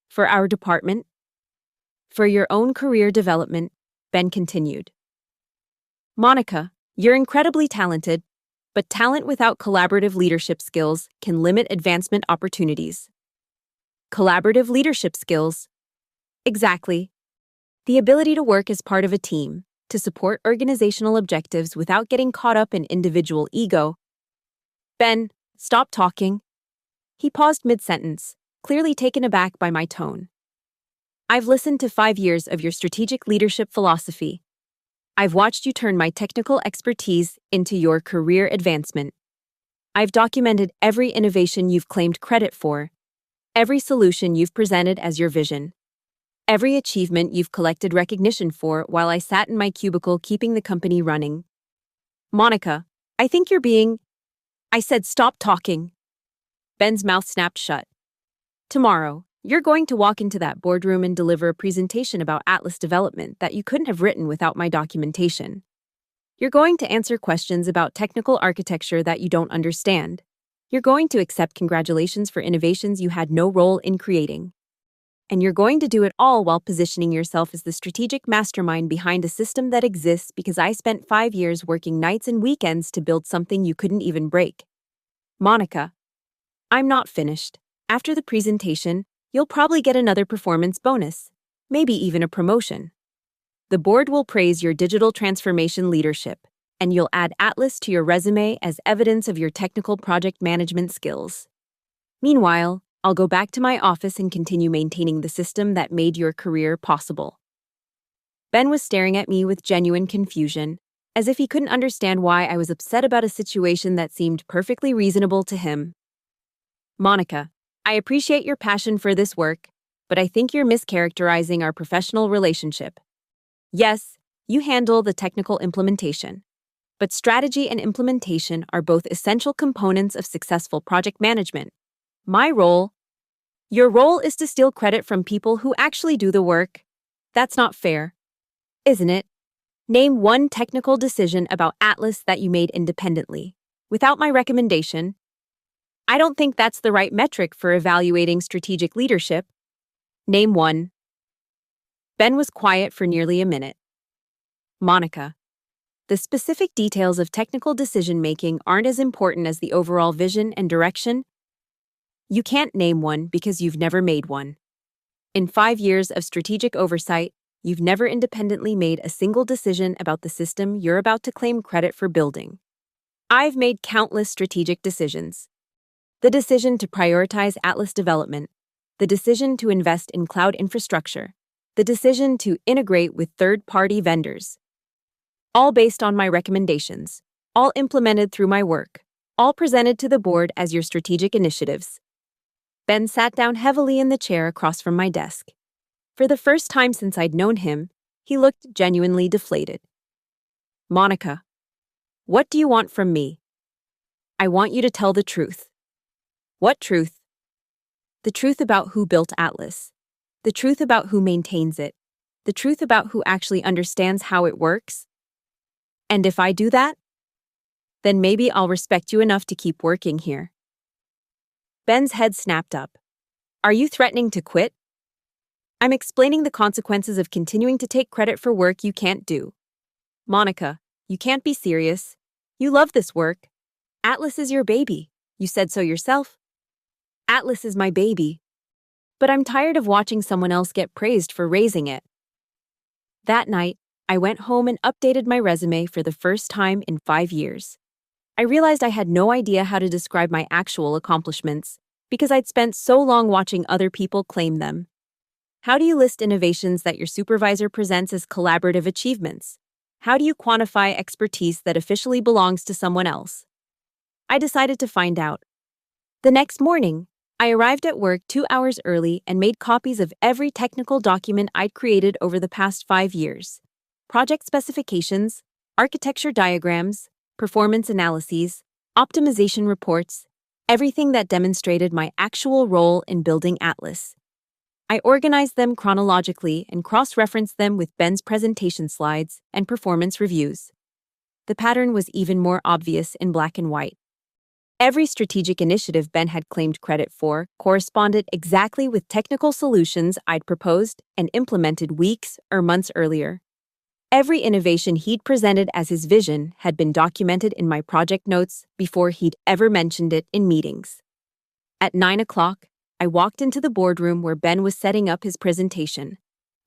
For our department. For your own career development, Ben continued. Monica, you're incredibly talented, but talent without collaborative leadership skills can limit advancement opportunities. Collaborative leadership skills. Exactly. The ability to work as part of a team, to support organizational objectives without getting caught up in individual ego. Ben, stop talking. He paused mid-sentence, clearly taken aback by my tone. I've listened to 5 years of your strategic leadership philosophy. I've watched you turn my technical expertise into your career advancement. I've documented every innovation you've claimed credit for, every solution you've presented as your vision, every achievement you've collected recognition for while I sat in my cubicle keeping the company running. Monica, I think you're being... I said stop talking. Ben's mouth snapped shut. Tomorrow, you're going to walk into that boardroom and deliver a presentation about Atlas development that you couldn't have written without my documentation. You're going to answer questions about technical architecture that you don't understand. You're going to accept congratulations for innovations you had no role in creating. And you're going to do it all while positioning yourself as the strategic mastermind behind a system that exists because I spent 5 years working nights and weekends to build something you couldn't even break. Monica, I'm not finished. After the presentation, you'll probably get another performance bonus, maybe even a promotion. The board will praise your digital transformation leadership, and you'll add Atlas to your resume as evidence of your technical project management skills. Meanwhile, I'll go back to my office and continue maintaining the system that made your career possible. Ben was staring at me with genuine confusion, as if he couldn't understand why I was upset about a situation that seemed perfectly reasonable to him. Monica, I appreciate your passion for this work, but I think you're mischaracterizing our professional relationship. Yes, you handle the technical implementation, but strategy and implementation are both essential components of successful project management. Your role is to steal credit from people who actually do the work. That's not fair, isn't it? Name one technical decision about Atlas that you made independently, without my recommendation. I don't think that's the right metric for evaluating strategic leadership. Name one. Ben was quiet for nearly a minute. Monica, the specific details of technical decision-making aren't as important as the overall vision and direction. You can't name one because you've never made one. In 5 years of strategic oversight, you've never independently made a single decision about the system you're about to claim credit for building. I've made countless strategic decisions. The decision to prioritize Atlas development, the decision to invest in cloud infrastructure, the decision to integrate with third-party vendors. All based on my recommendations, all implemented through my work, all presented to the board as your strategic initiatives. Ben sat down heavily in the chair across from my desk. For the first time since I'd known him, he looked genuinely deflated. Monica, what do you want from me? I want you to tell the truth. What truth? The truth about who built Atlas. The truth about who maintains it. The truth about who actually understands how it works. And if I do that, then maybe I'll respect you enough to keep working here. Ben's head snapped up. Are you threatening to quit? I'm explaining the consequences of continuing to take credit for work you can't do. Monica, you can't be serious. You love this work. Atlas is your baby. You said so yourself. Atlas is my baby. But I'm tired of watching someone else get praised for raising it. That night, I went home and updated my resume for the first time in 5 years. I realized I had no idea how to describe my actual accomplishments because I'd spent so long watching other people claim them. How do you list innovations that your supervisor presents as collaborative achievements? How do you quantify expertise that officially belongs to someone else? I decided to find out. The next morning, I arrived at work 2 hours early and made copies of every technical document I'd created over the past 5 years. Project specifications, architecture diagrams, performance analyses, optimization reports, everything that demonstrated my actual role in building Atlas. I organized them chronologically and cross-referenced them with Ben's presentation slides and performance reviews. The pattern was even more obvious in black and white. Every strategic initiative Ben had claimed credit for corresponded exactly with technical solutions I'd proposed and implemented weeks or months earlier. Every innovation he'd presented as his vision had been documented in my project notes before he'd ever mentioned it in meetings. At 9 o'clock, I walked into the boardroom where Ben was setting up his presentation.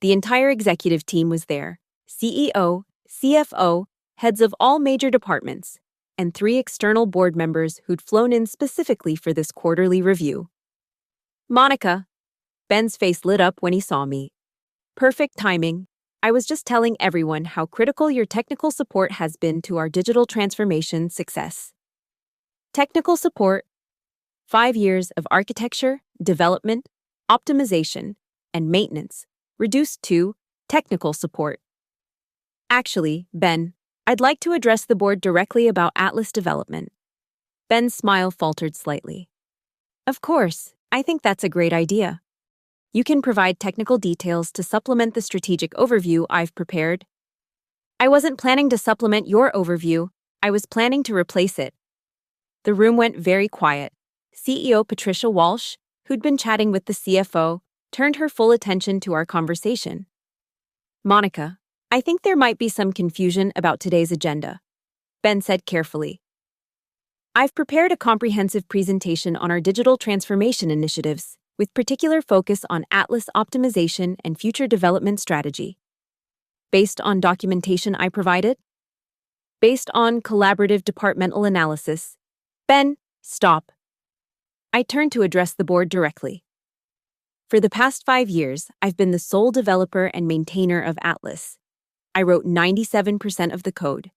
The entire executive team was there: CEO, CFO, heads of all major departments, and 3 external board members who'd flown in specifically for this quarterly review. Monica. Ben's face lit up when he saw me. Perfect timing. I was just telling everyone how critical your technical support has been to our digital transformation success. Technical support. 5 years of architecture, development, optimization, and maintenance, reduced to technical support. Actually, Ben, I'd like to address the board directly about Atlas development. Ben's smile faltered slightly. Of course, I think that's a great idea. You can provide technical details to supplement the strategic overview I've prepared. I wasn't planning to supplement your overview, I was planning to replace it. The room went very quiet. CEO Patricia Walsh, who'd been chatting with the CFO, turned her full attention to our conversation. Monica, I think there might be some confusion about today's agenda, Ben said carefully. I've prepared a comprehensive presentation on our digital transformation initiatives, with particular focus on Atlas optimization and future development strategy. Based on documentation I provided? Based on collaborative departmental analysis. Ben, stop. I turned to address the board directly. For the past 5 years, I've been the sole developer and maintainer of Atlas. I wrote 97% of the code,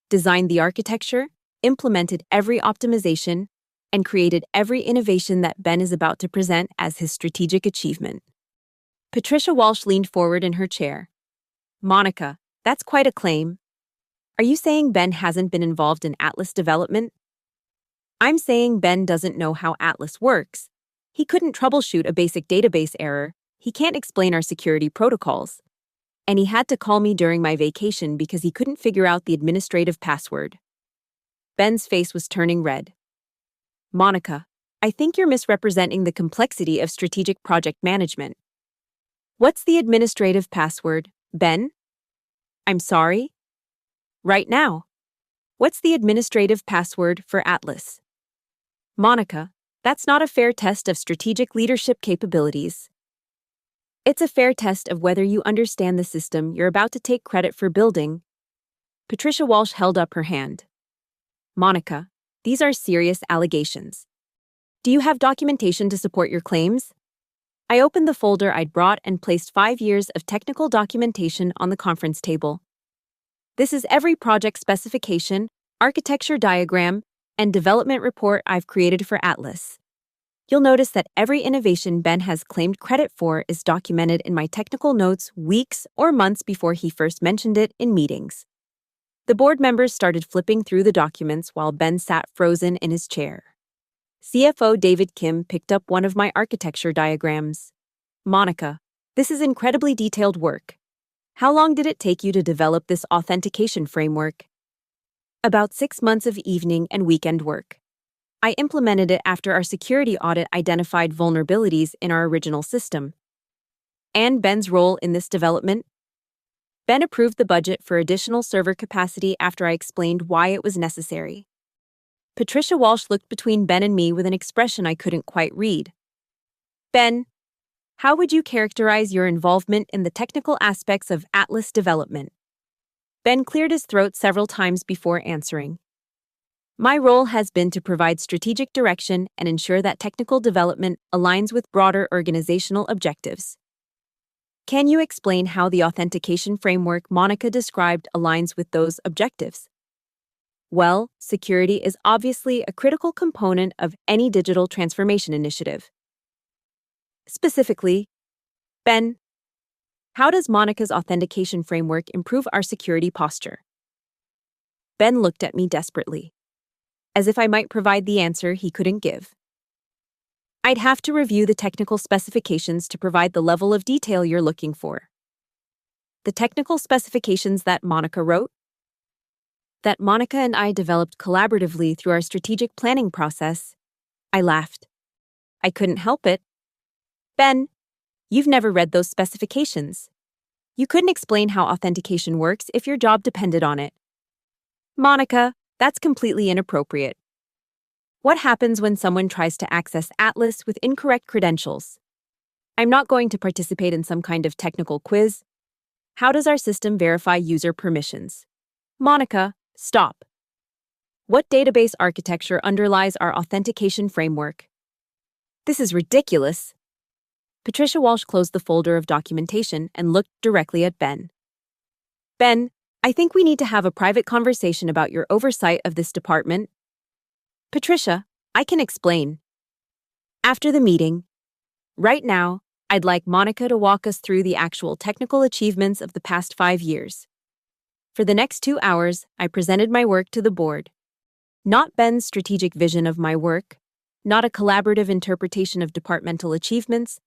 designed the architecture, implemented every optimization, and created every innovation that Ben is about to present as his strategic achievement. Patricia Walsh leaned forward in her chair. Monica, that's quite a claim. Are you saying Ben hasn't been involved in Atlas development? I'm saying Ben doesn't know how Atlas works. He couldn't troubleshoot a basic database error. He can't explain our security protocols. And he had to call me during my vacation because he couldn't figure out the administrative password. Ben's face was turning red. Monica, I think you're misrepresenting the complexity of strategic project management. What's the administrative password, Ben? I'm sorry? Right now. What's the administrative password for Atlas? Monica, that's not a fair test of strategic leadership capabilities. It's a fair test of whether you understand the system you're about to take credit for building. Patricia Walsh held up her hand. Monica, these are serious allegations. Do you have documentation to support your claims? I opened the folder I'd brought and placed 5 years of technical documentation on the conference table. This is every project specification, architecture diagram, and development report I've created for Atlas. You'll notice that every innovation Ben has claimed credit for is documented in my technical notes weeks or months before he first mentioned it in meetings. The board members started flipping through the documents while Ben sat frozen in his chair. CFO David Kim picked up one of my architecture diagrams. Monica, this is incredibly detailed work. How long did it take you to develop this authentication framework? About 6 months of evening and weekend work. I implemented it after our security audit identified vulnerabilities in our original system. And Ben's role in this development? Ben approved the budget for additional server capacity after I explained why it was necessary. Patricia Walsh looked between Ben and me with an expression I couldn't quite read. Ben, how would you characterize your involvement in the technical aspects of Atlas development? Ben cleared his throat several times before answering. My role has been to provide strategic direction and ensure that technical development aligns with broader organizational objectives. Can you explain how the authentication framework Monica described aligns with those objectives? Well, security is obviously a critical component of any digital transformation initiative. Specifically, Ben, how does Monica's authentication framework improve our security posture? Ben looked at me desperately, as if I might provide the answer he couldn't give. I'd have to review the technical specifications to provide the level of detail you're looking for. The technical specifications that Monica wrote? That Monica and I developed collaboratively through our strategic planning process. I laughed. I couldn't help it. Ben, you've never read those specifications. You couldn't explain how authentication works if your job depended on it. Monica, that's completely inappropriate. What happens when someone tries to access Atlas with incorrect credentials? I'm not going to participate in some kind of technical quiz. How does our system verify user permissions? Monica, stop. What database architecture underlies our authentication framework? This is ridiculous. Patricia Walsh closed the folder of documentation and looked directly at Ben. Ben, I think we need to have a private conversation about your oversight of this department. Patricia, I can explain. After the meeting. Right now, I'd like Monica to walk us through the actual technical achievements of the past 5 years. For the next 2 hours, I presented my work to the board. Not Ben's strategic vision of my work, not a collaborative interpretation of departmental achievements,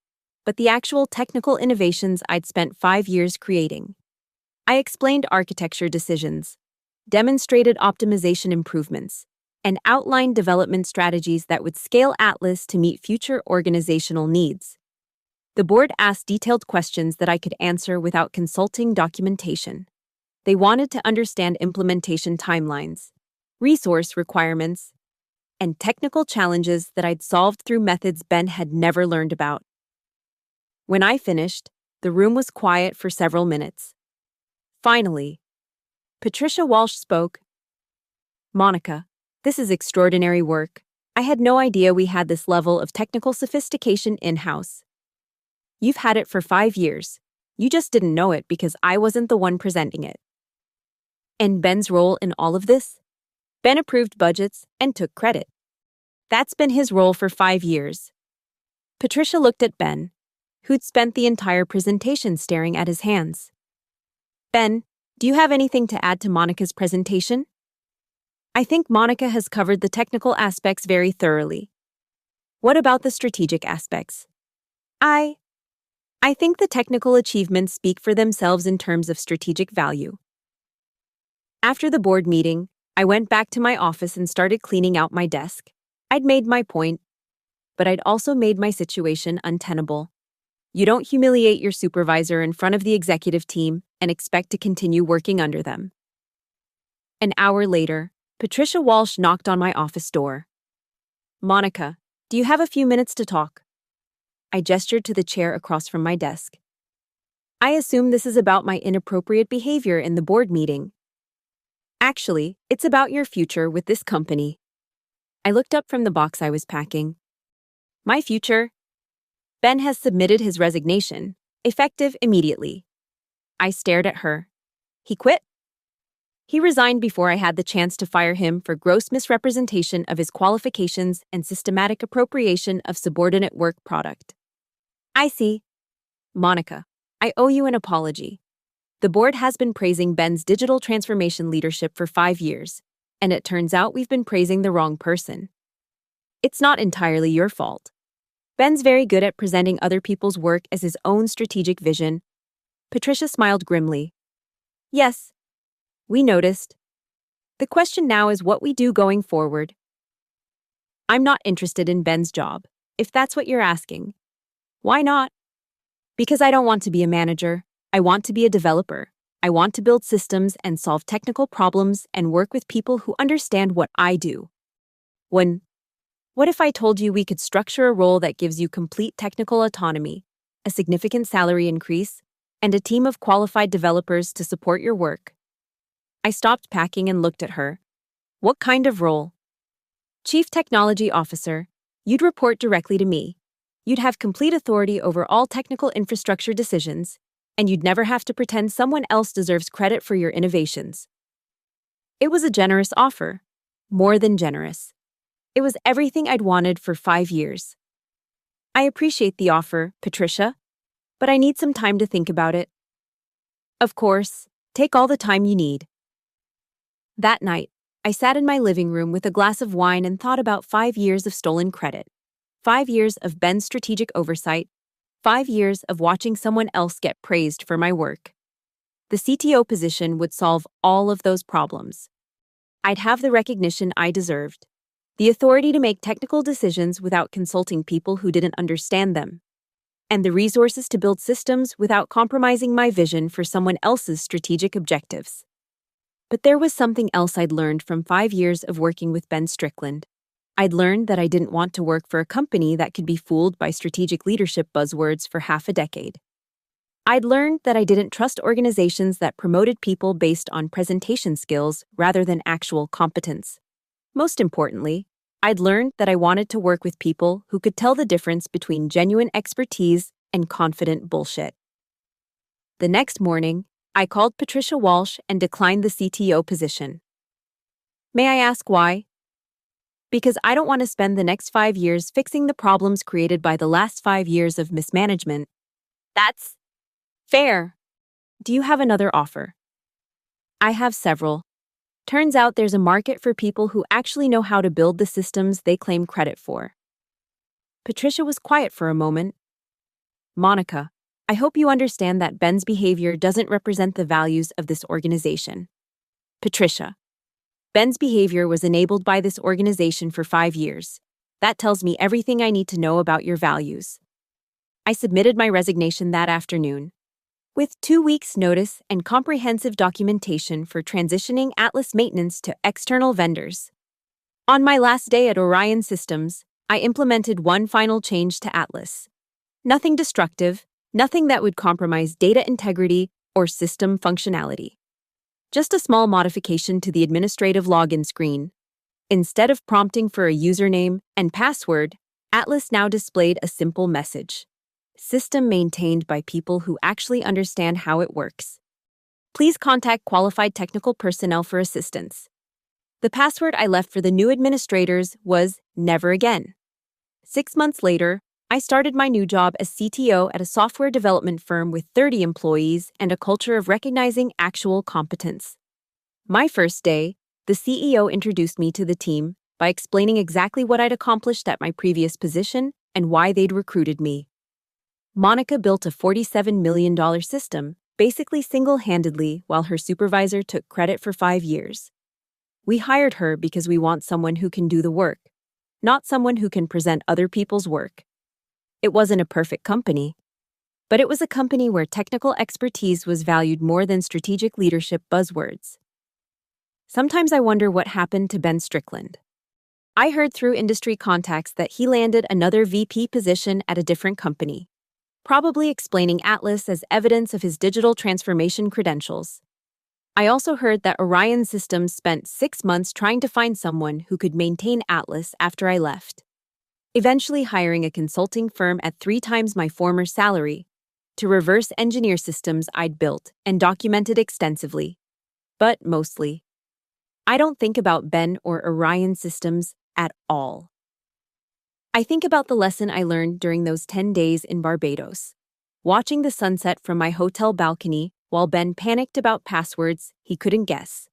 but the actual technical innovations I'd spent 5 years creating. I explained architecture decisions, demonstrated optimization improvements, and outlined development strategies that would scale Atlas to meet future organizational needs. The board asked detailed questions that I could answer without consulting documentation. They wanted to understand implementation timelines, resource requirements, and technical challenges that I'd solved through methods Ben had never learned about. When I finished, the room was quiet for several minutes. Finally, Patricia Walsh spoke. Monica, this is extraordinary work. I had no idea we had this level of technical sophistication in-house. You've had it for 5 years. You just didn't know it because I wasn't the one presenting it. And Ben's role in all of this? Ben approved budgets and took credit. That's been his role for 5 years. Patricia looked at Ben, who'd spent the entire presentation staring at his hands. Ben, do you have anything to add to Monica's presentation? I think Monica has covered the technical aspects very thoroughly. What about the strategic aspects? I think the technical achievements speak for themselves in terms of strategic value. After the board meeting, I went back to my office and started cleaning out my desk. I'd made my point, but I'd also made my situation untenable. You don't humiliate your supervisor in front of the executive team and expect to continue working under them. An hour later, Patricia Walsh knocked on my office door. Monica, do you have a few minutes to talk? I gestured to the chair across from my desk. I assume this is about my inappropriate behavior in the board meeting. Actually, it's about your future with this company. I looked up from the box I was packing. My future? Ben has submitted his resignation, effective immediately. I stared at her. He quit? He resigned before I had the chance to fire him for gross misrepresentation of his qualifications and systematic appropriation of subordinate work product. I see. Monica, I owe you an apology. The board has been praising Ben's digital transformation leadership for 5 years, and it turns out we've been praising the wrong person. It's not entirely your fault. Ben's very good at presenting other people's work as his own strategic vision. Patricia smiled grimly. Yes, we noticed. The question now is what we do going forward. I'm not interested in Ben's job, if that's what you're asking. Why not? Because I don't want to be a manager. I want to be a developer. I want to build systems and solve technical problems and work with people who understand what I do. What if I told you we could structure a role that gives you complete technical autonomy, a significant salary increase, and a team of qualified developers to support your work? I stopped packing and looked at her. What kind of role? Chief Technology Officer. You'd report directly to me. You'd have complete authority over all technical infrastructure decisions, and you'd never have to pretend someone else deserves credit for your innovations. It was a generous offer. More than generous. It was everything I'd wanted for 5 years. I appreciate the offer, Patricia, but I need some time to think about it. Of course, take all the time you need. That night, I sat in my living room with a glass of wine and thought about 5 years of stolen credit, 5 years of Ben's strategic oversight, 5 years of watching someone else get praised for my work. The CTO position would solve all of those problems. I'd have the recognition I deserved, the authority to make technical decisions without consulting people who didn't understand them, and the resources to build systems without compromising my vision for someone else's strategic objectives. But there was something else I'd learned from 5 years of working with Ben Strickland. I'd learned that I didn't want to work for a company that could be fooled by strategic leadership buzzwords for half a decade. I'd learned that I didn't trust organizations that promoted people based on presentation skills rather than actual competence. Most importantly, I'd learned that I wanted to work with people who could tell the difference between genuine expertise and confident bullshit. The next morning, I called Patricia Walsh and declined the CTO position. May I ask why? Because I don't want to spend the next 5 years fixing the problems created by the last 5 years of mismanagement. That's fair. Do you have another offer? I have several. Turns out there's a market for people who actually know how to build the systems they claim credit for. Patricia was quiet for a moment. Monica, I hope you understand that Ben's behavior doesn't represent the values of this organization. Patricia, Ben's behavior was enabled by this organization for 5 years. That tells me everything I need to know about your values. I submitted my resignation that afternoon. With 2 weeks' notice and comprehensive documentation for transitioning Atlas maintenance to external vendors. On my last day at Orion Systems, I implemented one final change to Atlas. Nothing destructive, nothing that would compromise data integrity or system functionality. Just a small modification to the administrative login screen. Instead of prompting for a username and password, Atlas now displayed a simple message. System maintained by people who actually understand how it works. Please contact qualified technical personnel for assistance. The password I left for the new administrators was never again. 6 months later, I started my new job as CTO at a software development firm with 30 employees and a culture of recognizing actual competence. My first day, the CEO introduced me to the team by explaining exactly what I'd accomplished at my previous position and why they'd recruited me. Monica built a $47 million system, basically single-handedly, while her supervisor took credit for 5 years. We hired her because we want someone who can do the work, not someone who can present other people's work. It wasn't a perfect company, but it was a company where technical expertise was valued more than strategic leadership buzzwords. Sometimes I wonder what happened to Ben Strickland. I heard through industry contacts that he landed another VP position at a different company, probably explaining Atlas as evidence of his digital transformation credentials. I also heard that Orion Systems spent 6 months trying to find someone who could maintain Atlas after I left, eventually hiring a consulting firm at 3 times my former salary to reverse engineer systems I'd built and documented extensively. But mostly, I don't think about Ben or Orion Systems at all. I think about the lesson I learned during those 10 days in Barbados, watching the sunset from my hotel balcony while Ben panicked about passwords he couldn't guess.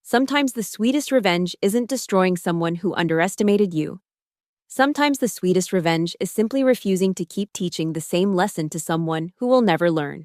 Sometimes the sweetest revenge isn't destroying someone who underestimated you. Sometimes the sweetest revenge is simply refusing to keep teaching the same lesson to someone who will never learn.